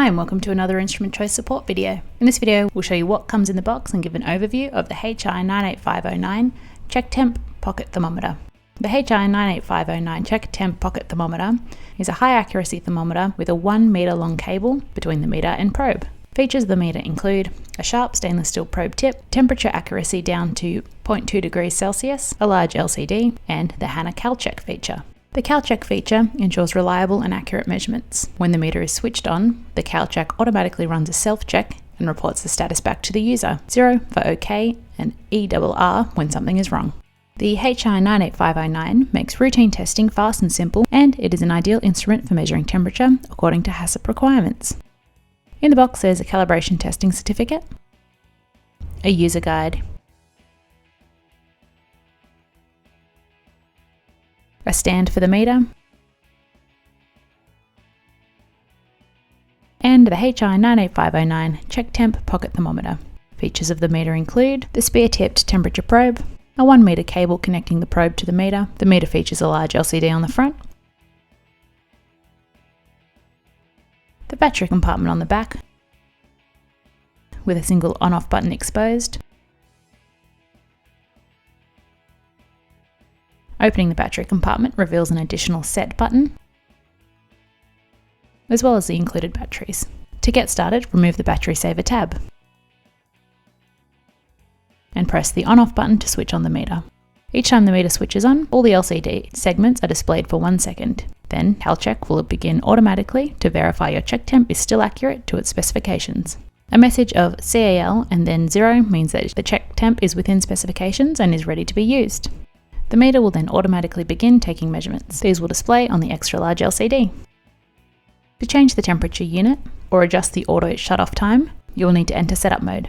Hi and welcome to another Instrument Choice support video. In this video we'll show you what comes in the box and give an overview of the HI98509 Checktemp Pocket Thermometer. The HI98509 Checktemp Pocket Thermometer is a high accuracy thermometer with a 1 meter long cable between the meter and probe. Features of the meter include a sharp stainless steel probe tip, temperature accuracy down to 0.2 degrees Celsius, a large LCD, and the HANA CalCheck feature. The CalCheck feature ensures reliable and accurate measurements. When the meter is switched on, the CalCheck automatically runs a self-check and reports the status back to the user, 0 for OK and ERR when something is wrong. The HI98509 makes routine testing fast and simple, and it is an ideal instrument for measuring temperature according to HACCP requirements. In the box there's a calibration testing certificate, a user guide, a stand for the meter, and the HI98509 Checktemp Pocket Thermometer. Features of the meter include the spear-tipped temperature probe, a 1 meter cable connecting the probe to the meter. The meter features a large LCD on the front, the battery compartment on the back with a single on-off button exposed. Opening the battery compartment reveals an additional set button, as well as the included batteries. To get started, remove the battery saver tab and press the on-off button to switch on the meter. Each time the meter switches on, all the LCD segments are displayed for 1 second. Then CalCheck will begin automatically to verify your check temp is still accurate to its specifications. A message of CAL and then 0 means that the check temp is within specifications and is ready to be used. The meter will then automatically begin taking measurements. These will display on the extra large LCD. To change the temperature unit or adjust the auto shut-off time, you will need to enter setup mode.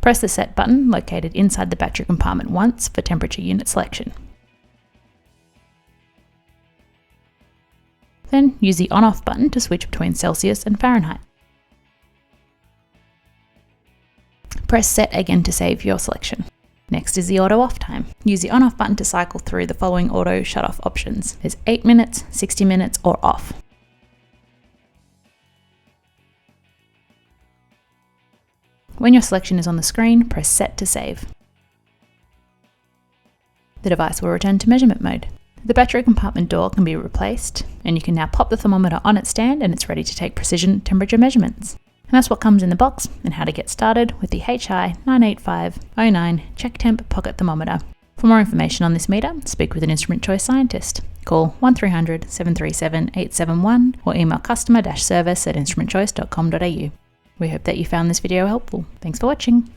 Press the set button located inside the battery compartment once for temperature unit selection. Then use the on-off button to switch between Celsius and Fahrenheit. Press set again to save your selection. Next is the auto off time. Use the on-off button to cycle through the following auto shut-off options. There's 8 minutes, 60 minutes, or off. When your selection is on the screen, press set to save. The device will return to measurement mode. The battery compartment door can be replaced, and you can now pop the thermometer on its stand and it's ready to take precision temperature measurements. And that's what comes in the box and how to get started with the HI98509 Checktemp Pocket Thermometer. For more information on this meter, speak with an Instrument Choice scientist. Call 1300 737 871 or email customer-service@instrumentchoice.com.au. We hope that you found this video helpful. Thanks for watching.